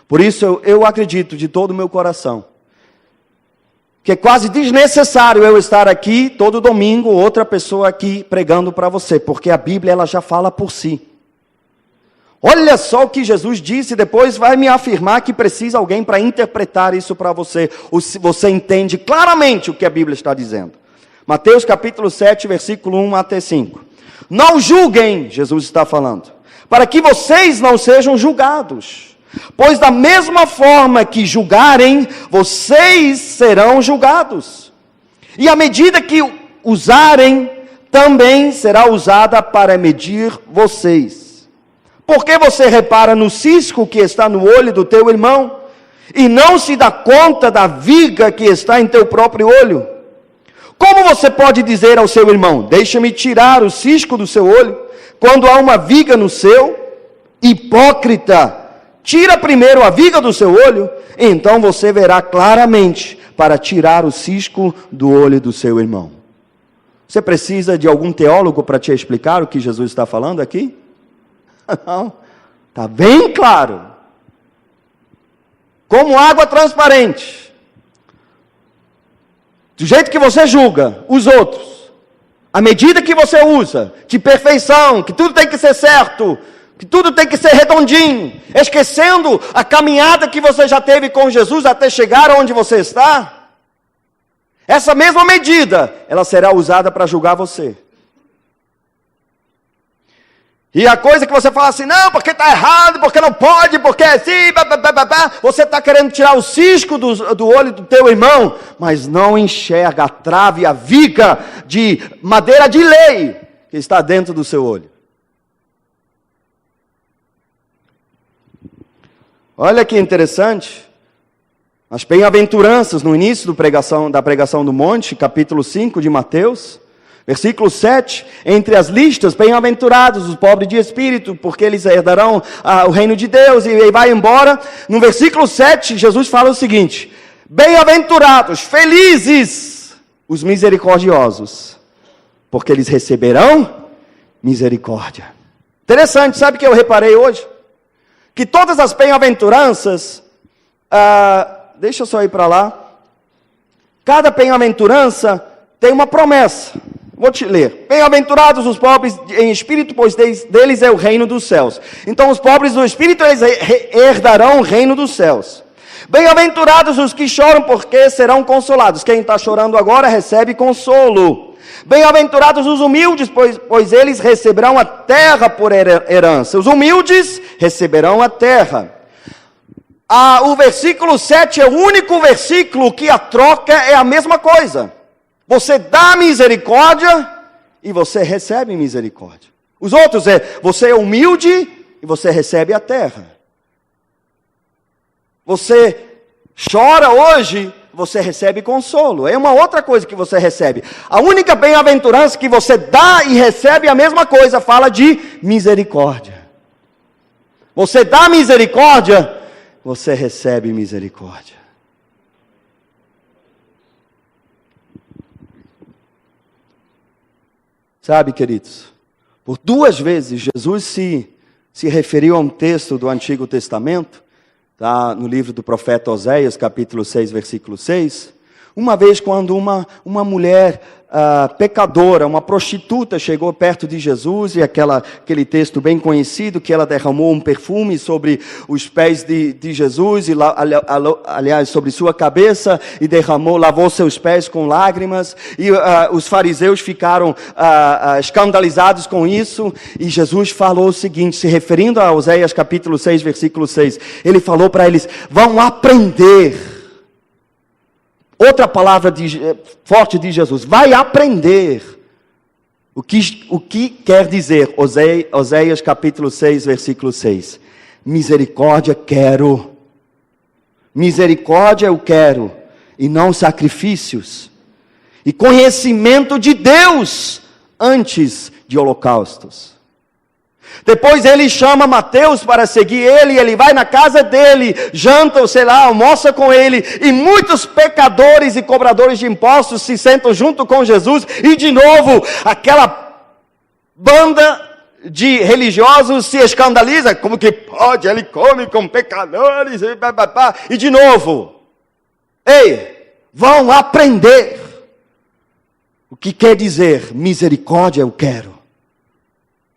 Por isso eu acredito de todo o meu coração, que é quase desnecessário eu estar aqui todo domingo, outra pessoa aqui pregando para você, porque a Bíblia ela já fala por si. Olha só o que Jesus disse, depois vai me afirmar que precisa alguém para interpretar isso para você, ou se você entende claramente o que a Bíblia está dizendo. Mateus capítulo 7, versículo 1 até 5. Não julguem, Jesus está falando, para que vocês não sejam julgados. Pois da mesma forma que julgarem, vocês serão julgados. E a medida que usarem, também será usada para medir vocês. Por que você repara no cisco que está no olho do teu irmão, e não se dá conta da viga que está em teu próprio olho? Como você pode dizer ao seu irmão: deixa-me tirar o cisco do seu olho, quando há uma viga no seu? Hipócrita! Tira primeiro a viga do seu olho, então você verá claramente para tirar o cisco do olho do seu irmão. Você precisa de algum teólogo para te explicar o que Jesus está falando aqui? Não, está bem claro. Como água transparente. Do jeito que você julga os outros, A medida que você usa, de perfeição, que tudo tem que ser certo, que tudo tem que ser redondinho, esquecendo a caminhada que você já teve com Jesus até chegar onde você está, essa mesma medida, ela será usada para julgar você. E a coisa que você fala assim, não, porque está errado, porque não pode, porque é assim, você está querendo tirar o cisco do olho do teu irmão, mas não enxerga a trave, a viga de madeira de lei que está dentro do seu olho. Olha que interessante, as bem-aventuranças no início da pregação do monte, capítulo 5 de Mateus, versículo 7, entre as listas, bem-aventurados os pobres de espírito, porque eles herdarão o reino de Deus, e vai embora. No versículo 7, Jesus fala o seguinte, bem-aventurados, felizes os misericordiosos, porque eles receberão misericórdia. Interessante, sabe o que eu reparei hoje? Que todas as bem-aventuranças, deixa eu só ir para lá, cada bem-aventurança tem uma promessa. Vou te ler. Bem-aventurados os pobres em espírito, pois deles é o reino dos céus. Então os pobres do espírito, eles herdarão o reino dos céus. Bem-aventurados os que choram, porque serão consolados. Quem está chorando agora recebe consolo. Bem-aventurados os humildes, pois eles receberão a terra por herança. Os humildes receberão a terra. O versículo 7 é o único versículo que a troca é a mesma coisa. Você dá misericórdia e você recebe misericórdia. Os outros você é humilde e você recebe a terra. Você chora hoje, você recebe consolo. É uma outra coisa que você recebe. A única bem-aventurança que você dá e recebe a mesma coisa, fala de misericórdia. Você dá misericórdia, você recebe misericórdia. Sabe, queridos, por 2 vezes Jesus se referiu a um texto do Antigo Testamento, tá, no livro do profeta Oséias, capítulo 6, versículo 6. Uma vez quando uma mulher pecadora, uma prostituta, chegou perto de Jesus, e aquele texto bem conhecido, que ela derramou um perfume sobre os pés de Jesus, e aliás, sobre sua cabeça, e lavou seus pés com lágrimas, e os fariseus ficaram escandalizados com isso, e Jesus falou o seguinte, se referindo a Oséias capítulo 6, versículo 6, ele falou para eles, vão aprender. Outra palavra forte de Jesus, vai aprender o que quer dizer Oséias capítulo 6, versículo 6. Misericórdia eu quero, e não sacrifícios, e conhecimento de Deus antes de holocaustos. Depois ele chama Mateus para seguir ele vai na casa dele, janta, ou sei lá, almoça com ele, e muitos pecadores e cobradores de impostos se sentam junto com Jesus, e de novo, aquela banda de religiosos se escandaliza, como que pode, ele come com pecadores, e de novo, vão aprender o que quer dizer misericórdia eu quero.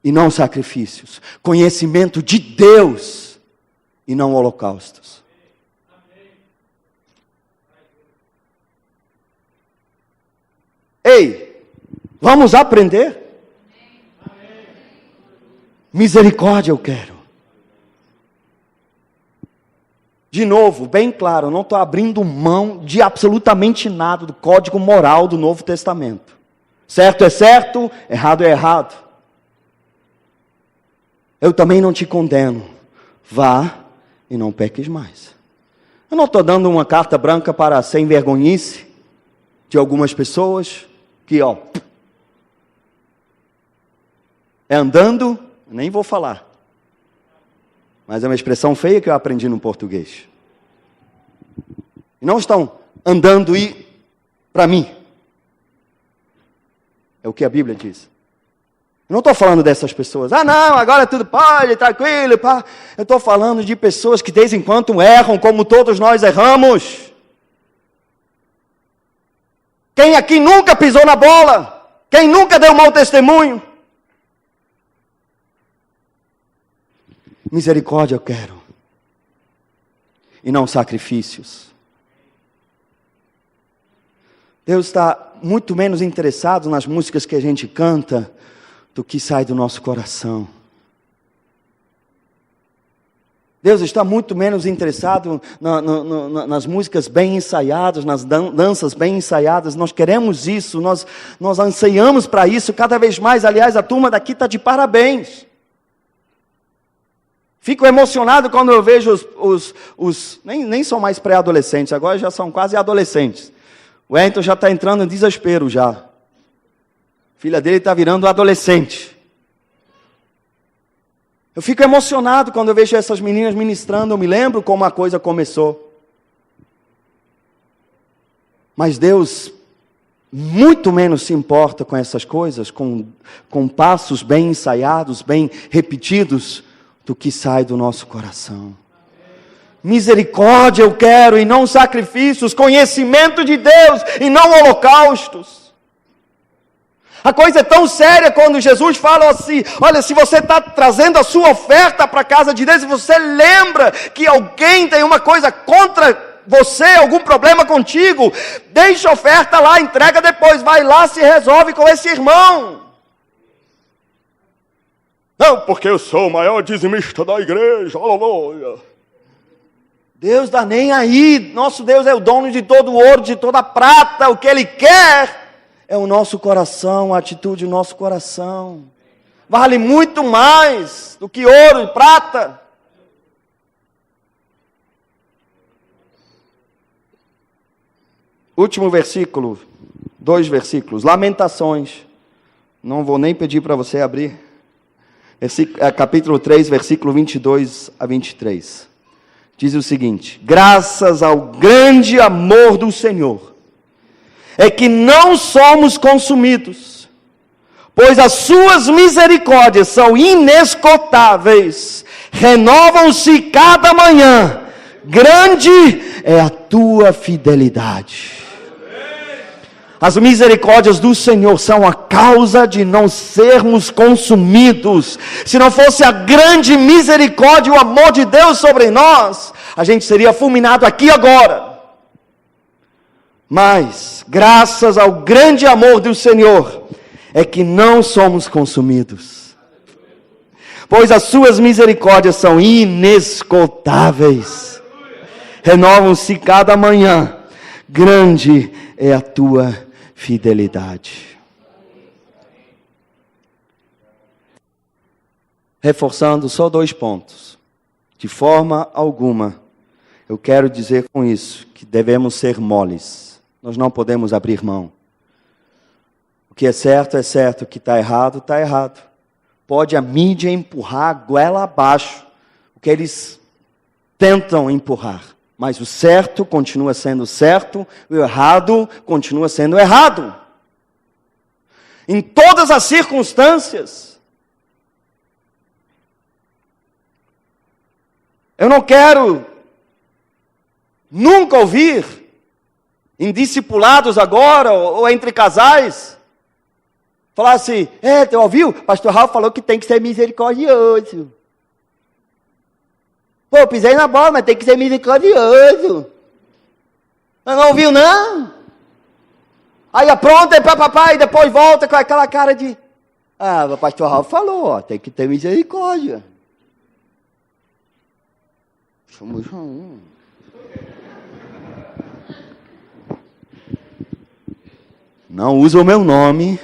E não sacrifícios, conhecimento de Deus e não holocaustos. Vamos aprender? Misericórdia eu quero. De novo, bem claro, eu não estou abrindo mão de absolutamente nada do código moral do Novo Testamento. Certo é certo, errado é errado. Eu também não te condeno. Vá e não peques mais. Eu não estou dando uma carta branca para a sem-vergonhice de algumas pessoas que, é andando, nem vou falar. Mas é uma expressão feia que eu aprendi no português. E não estão andando para mim. É o que a Bíblia diz. Eu não estou falando dessas pessoas. Não, agora tudo pode, tranquilo. Pá. Eu estou falando de pessoas que de vez em quando erram, como todos nós erramos. Quem aqui nunca pisou na bola? Quem nunca deu mau testemunho? Misericórdia eu quero, e não sacrifícios. Deus está muito menos interessado nas músicas que a gente canta do que sai do nosso coração. Deus está muito menos interessado nas músicas bem ensaiadas, nas danças bem ensaiadas. Nós queremos isso, nós anseiamos para isso cada vez mais. Aliás, a turma daqui está de parabéns. Fico emocionado quando eu vejo nem são mais pré-adolescentes, agora já são quase adolescentes. O Wellington já está entrando em desespero já. A filha dele está virando adolescente. Eu fico emocionado quando eu vejo essas meninas ministrando, eu me lembro como a coisa começou. Mas Deus muito menos se importa com essas coisas, com passos bem ensaiados, bem repetidos, do que sai do nosso coração. Misericórdia eu quero e não sacrifícios, conhecimento de Deus e não holocaustos. A coisa é tão séria quando Jesus fala assim, olha, se você está trazendo a sua oferta para a casa de Deus, e você lembra que alguém tem uma coisa contra você, algum problema contigo, deixa a oferta lá, entrega depois, vai lá, se resolve com esse irmão. Não, porque eu sou o maior dizimista da igreja, aleluia. Deus dá nem aí, nosso Deus é o dono de todo o ouro, de toda a prata, o que Ele quer é o nosso coração, a atitude do nosso coração. Vale muito mais do que ouro e prata. Último versículo, 2 versículos, Lamentações. Não vou nem pedir para você abrir. Capítulo 3, versículo 22 a 23. Diz o seguinte: graças ao grande amor do Senhor, é que não somos consumidos, pois as suas misericórdias são inesgotáveis, renovam-se cada manhã, grande é a tua fidelidade. As misericórdias do Senhor são a causa de não sermos consumidos. Se não fosse a grande misericórdia e o amor de Deus sobre nós, a gente seria fulminado aqui agora. Mas, graças ao grande amor do Senhor, é que não somos consumidos. Pois as suas misericórdias são inesgotáveis. Renovam-se cada manhã. Grande é a tua fidelidade. Reforçando só 2 pontos. De forma alguma, eu quero dizer com isso que devemos ser moles. Nós não podemos abrir mão. O que é certo, o que está errado, está errado. Pode a mídia empurrar a goela abaixo o que eles tentam empurrar. Mas o certo continua sendo certo, o errado continua sendo errado. Em todas as circunstâncias. Eu não quero nunca ouvir, em discipulados agora, ou entre casais, falar assim, tu ouviu? Pastor Raul falou que tem que ser misericordioso. Pô, pisei na bola, mas tem que ser misericordioso. Não ouviu, não? Aí apronta, e papapá, e depois volta com aquela cara de... o pastor Raul falou, tem que ter misericórdia. Somos um. Não usa o meu nome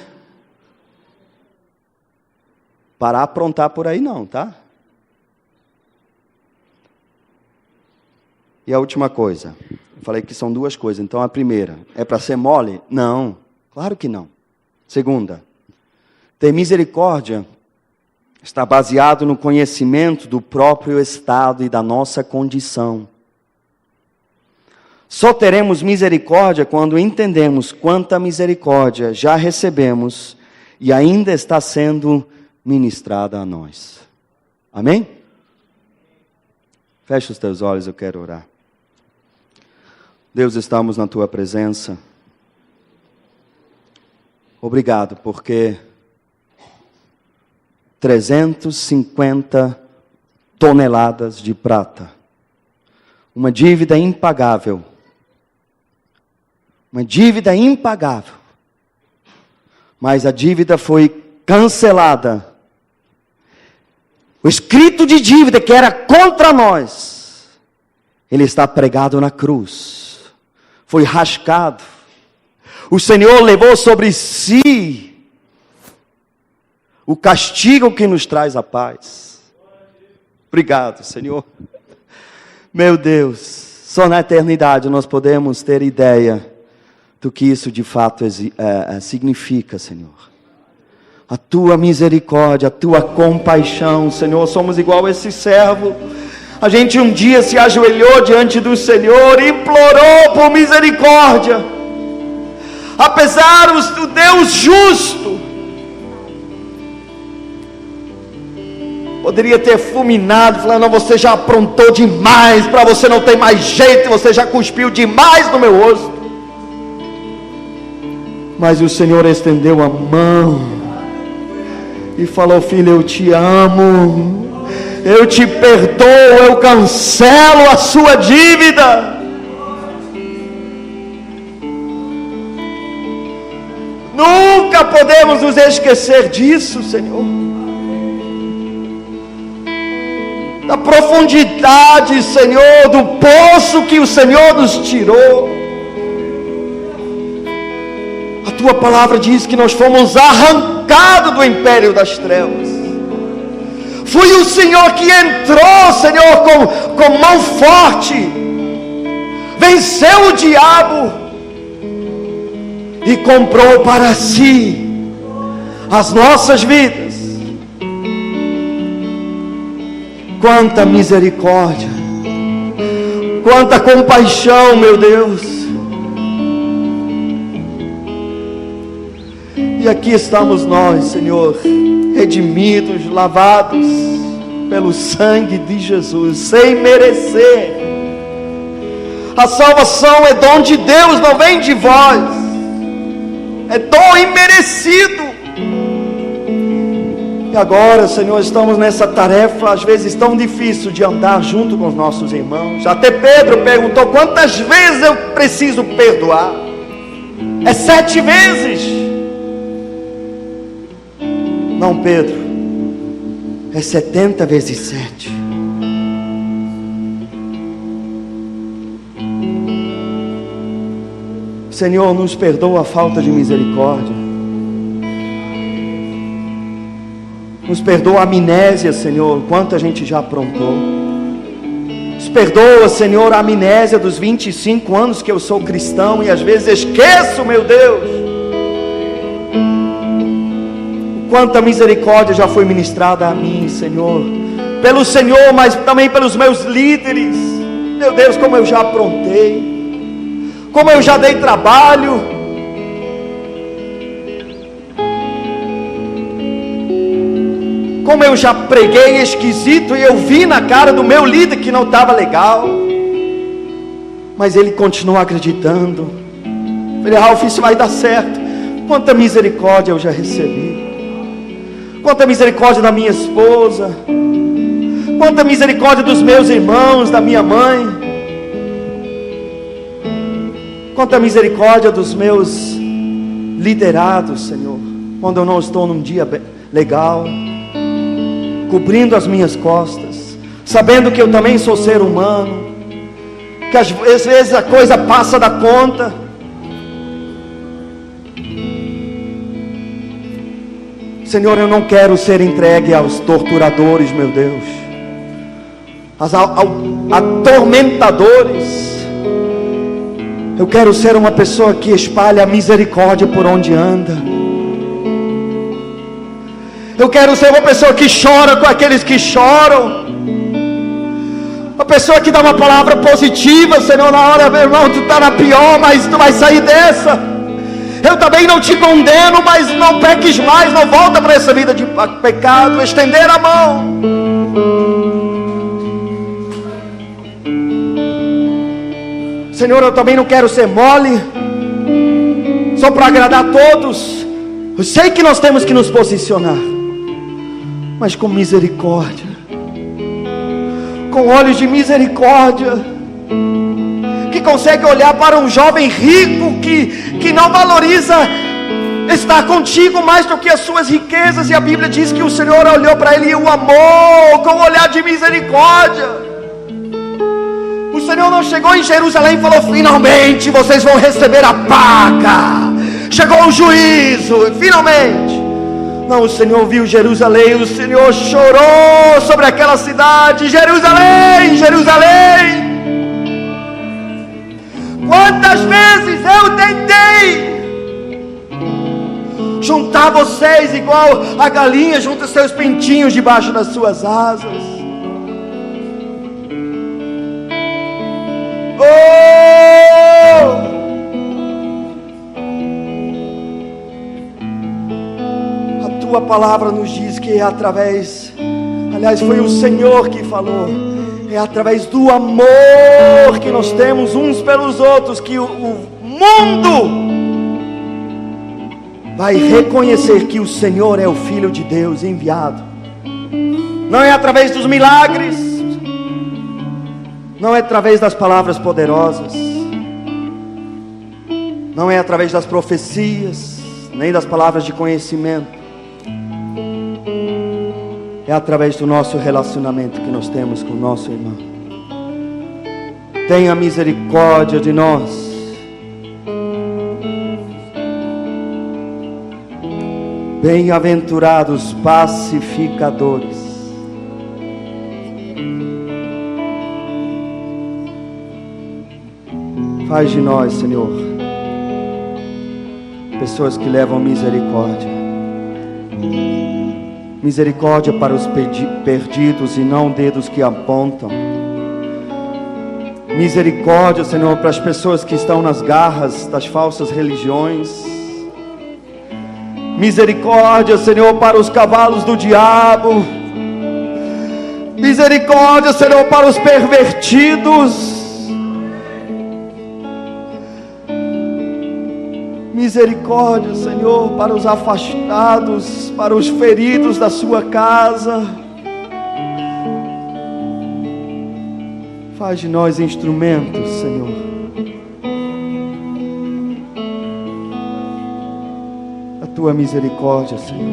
para aprontar por aí não, tá? E a última coisa, eu falei que são 2 coisas, então a primeira, é para ser mole? Não, claro que não. Segunda, ter misericórdia está baseado no conhecimento do próprio estado e da nossa condição. Só teremos misericórdia quando entendemos quanta misericórdia já recebemos e ainda está sendo ministrada a nós. Amém? Fecha os teus olhos, eu quero orar. Deus, estamos na Tua presença. Obrigado, porque 350 toneladas de prata, uma dívida impagável, mas a dívida foi cancelada. O escrito de dívida que era contra nós, ele está pregado na cruz, foi rasgado. O Senhor levou sobre si o castigo que nos traz a paz. Obrigado, Senhor. Meu Deus, só na eternidade nós podemos ter ideia do que isso de fato significa, Senhor. A tua misericórdia, a tua compaixão, Senhor. Somos igual a esse servo. A gente um dia se ajoelhou diante do Senhor e implorou por misericórdia. Apesar do Deus justo poderia ter fulminado, falando: não, você já aprontou demais, para você não tem mais jeito, você já cuspiu demais no meu rosto. Mas o Senhor estendeu a mão e falou: filho, eu te amo, eu te perdoo, eu cancelo a sua dívida. Nunca podemos nos esquecer disso, Senhor. Da profundidade, Senhor, do poço que o Senhor nos tirou. A tua palavra diz que nós fomos arrancados do império das trevas. Foi o Senhor que entrou, Senhor, com mão forte, venceu o diabo e comprou para si as nossas vidas. Quanta misericórdia, quanta compaixão, meu Deus. E aqui estamos nós, Senhor, redimidos, lavados pelo sangue de Jesus, sem merecer. A salvação é dom de Deus, não vem de vós. É dom imerecido. E agora, Senhor, estamos nessa tarefa, às vezes tão difícil, de andar junto com os nossos irmãos. Até Pedro perguntou: quantas vezes eu preciso perdoar? É 7 vezes. Não, Pedro, é 70 vezes 7. Senhor, nos perdoa a falta de misericórdia. Nos perdoa a amnésia, Senhor, quanto a gente já aprontou. Nos perdoa, Senhor, a amnésia dos 25 anos que eu sou cristão e às vezes esqueço, meu Deus. Quanta misericórdia já foi ministrada a mim, Senhor. Pelo Senhor, mas também pelos meus líderes. Meu Deus, como eu já aprontei. Como eu já dei trabalho. Como eu já preguei esquisito e eu vi na cara do meu líder que não estava legal. Mas ele continua acreditando. Falei: Ralph, isso vai dar certo. Quanta misericórdia eu já recebi. Quanta misericórdia da minha esposa. Quanta misericórdia dos meus irmãos, da minha mãe. Quanta misericórdia dos meus liderados, Senhor. Quando eu não estou num dia legal, cobrindo as minhas costas, sabendo que eu também sou ser humano, que às vezes a coisa passa da conta. Senhor, eu não quero ser entregue aos torturadores, meu Deus, aos atormentadores. Eu quero ser uma pessoa que espalha a misericórdia por onde anda. Eu quero ser uma pessoa que chora com aqueles que choram. Uma pessoa que dá uma palavra positiva, Senhor, na hora: meu irmão, tu está na pior, mas tu vai sair dessa. Eu também não te condeno, mas não peques mais, não volta para essa vida de pecado. Estender a mão. Senhor, eu também não quero ser mole, só para agradar a todos. Eu sei que nós temos que nos posicionar, mas com misericórdia, com olhos de misericórdia, que consegue olhar para um jovem rico que não valoriza estar contigo mais do que as suas riquezas, e a Bíblia diz que o Senhor olhou para ele e o amou com um olhar de misericórdia. O Senhor não chegou em Jerusalém e falou: finalmente vocês vão receber a paga, chegou o juízo, finalmente. Não, o Senhor viu Jerusalém, o Senhor chorou sobre aquela cidade. Jerusalém, Jerusalém, quantas vezes eu tentei juntar vocês igual a galinha junta seus pintinhos debaixo das suas asas. Oh! A tua palavra nos diz que é através, aliás, foi o Senhor que falou, é através do amor que nós temos uns pelos outros que o mundo vai reconhecer que o Senhor é o Filho de Deus enviado. Não é através dos milagres, não é através das palavras poderosas, não é através das profecias, nem das palavras de conhecimento. É através do nosso relacionamento que nós temos com o nosso irmão. Tenha misericórdia de nós. Bem-aventurados pacificadores. Faz de nós, Senhor, pessoas que levam misericórdia. Misericórdia para os perdidos e não dedos que apontam. Misericórdia, Senhor, para as pessoas que estão nas garras das falsas religiões. Misericórdia, Senhor, para os cavalos do diabo. Misericórdia, Senhor, para os pervertidos. Misericórdia, Senhor, para os afastados, para os feridos da sua casa. Faz de nós instrumentos, Senhor. A tua misericórdia, Senhor.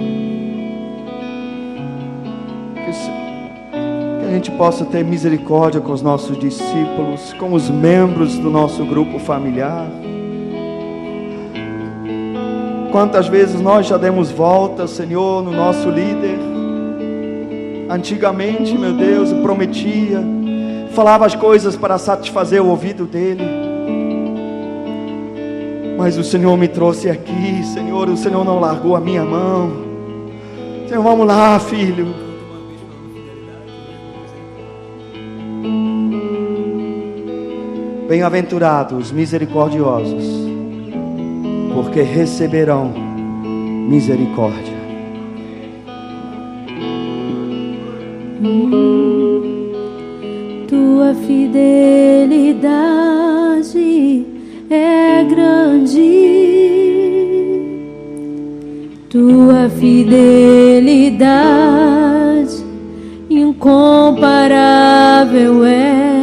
Que a gente possa ter misericórdia com os nossos discípulos, com os membros do nosso grupo familiar. Quantas vezes nós já demos volta, Senhor, no nosso líder. Antigamente, meu Deus, eu prometia, falava as coisas para satisfazer o ouvido dele. Mas o Senhor me trouxe aqui, Senhor, o Senhor não largou a minha mão. Senhor, vamos lá, filho. Bem-aventurados, misericordiosos, porque receberão misericórdia. Tua fidelidade é grande, tua fidelidade incomparável é.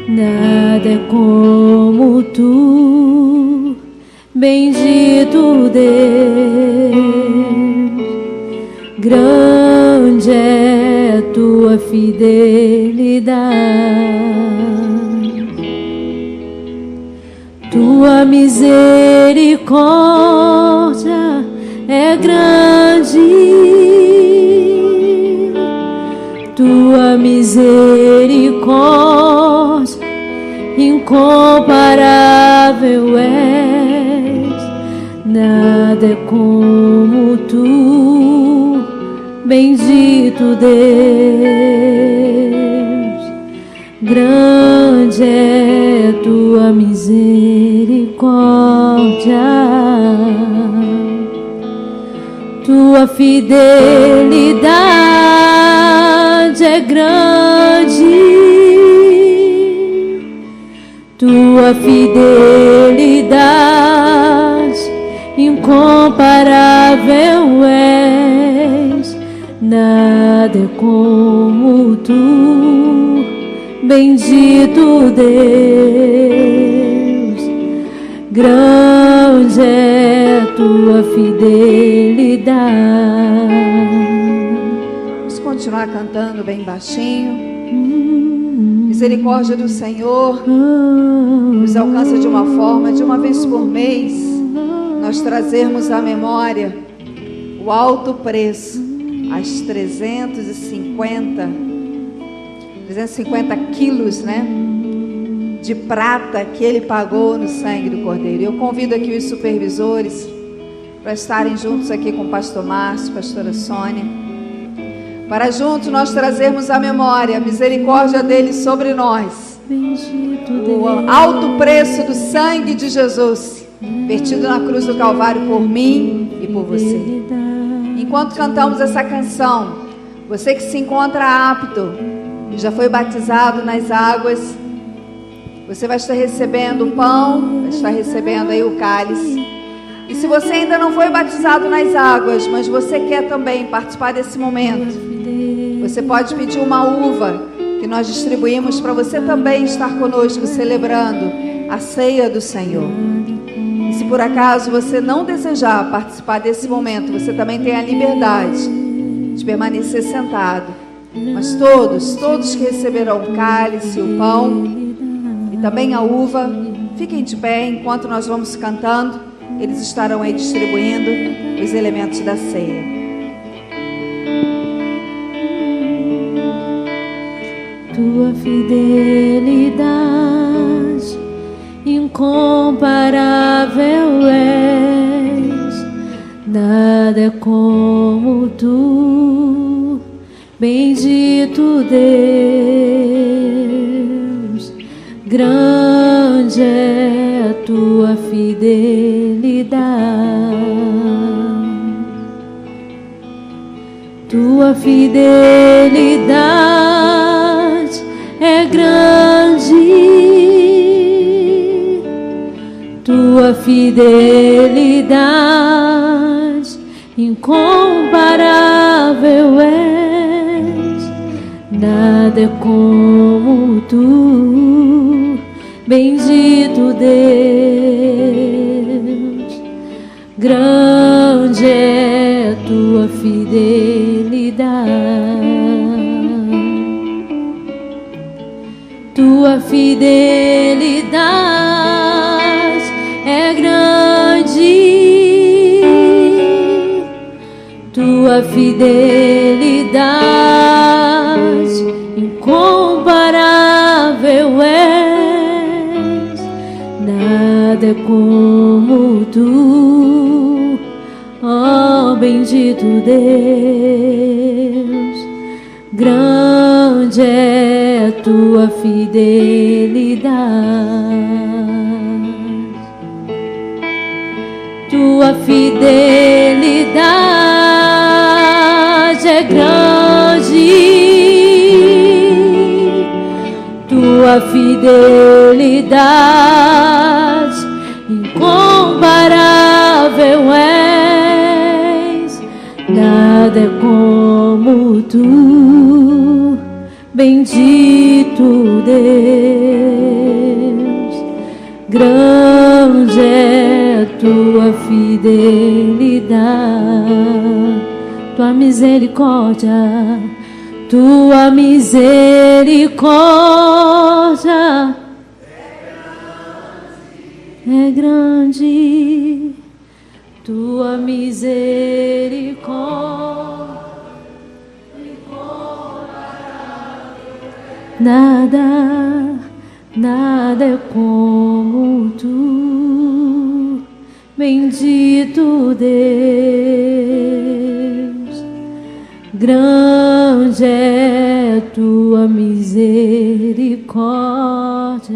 Nada é como tu, bendito Deus. Grande é tua fidelidade, tua misericórdia é grande, tua misericórdia incomparável és. Nada é como tu, bendito Deus. Grande é tua misericórdia, tua fidelidade é grande, tua fidelidade incomparável incomparável és, nada é como tu, bendito Deus, grande é tua fidelidade. Vamos continuar cantando bem baixinho. Misericórdia do Senhor nos alcança de uma forma, de uma vez por mês, nós trazermos à memória o alto preço, as 350 quilos, né, de prata que Ele pagou no sangue do Cordeiro. Eu convido aqui os supervisores para estarem juntos aqui com o pastor Márcio, pastora Sônia, para juntos nós trazermos à memória a misericórdia dele sobre nós, o alto preço do sangue de Jesus vertido na cruz do Calvário por mim e por você. Enquanto cantamos essa canção, você que se encontra apto e já foi batizado nas águas, você vai estar recebendo o pão, vai estar recebendo aí o cálice. E se você ainda não foi batizado nas águas, mas você quer também participar desse momento, você pode pedir uma uva que nós distribuímos para você também estar conosco celebrando a ceia do Senhor. E se por acaso você não desejar participar desse momento, você também tem a liberdade de permanecer sentado. Mas todos que receberão o cálice, o pão e também a uva, fiquem de pé enquanto nós vamos cantando. Eles estarão aí distribuindo os elementos da ceia. Tua fidelidade incomparável és, nada é como tu, bendito Deus, grande é a tua fidelidade. Tua fidelidade é grande, tua fidelidade incomparável és, nada é como tu, bendito Deus, grande é a tua fidelidade. Tua fidelidade é grande, tua fidelidade incomparável és, nada é como tu, ó bendito Deus, grande é a tua fidelidade. Tua fidelidade é grande, tua fidelidade incomparável és, nada é como tu, bendito Deus, grande é a tua fidelidade. Tua misericórdia, tua misericórdia é grande, tua misericórdia nada é como tu, bendito Deus, grande é tua misericórdia.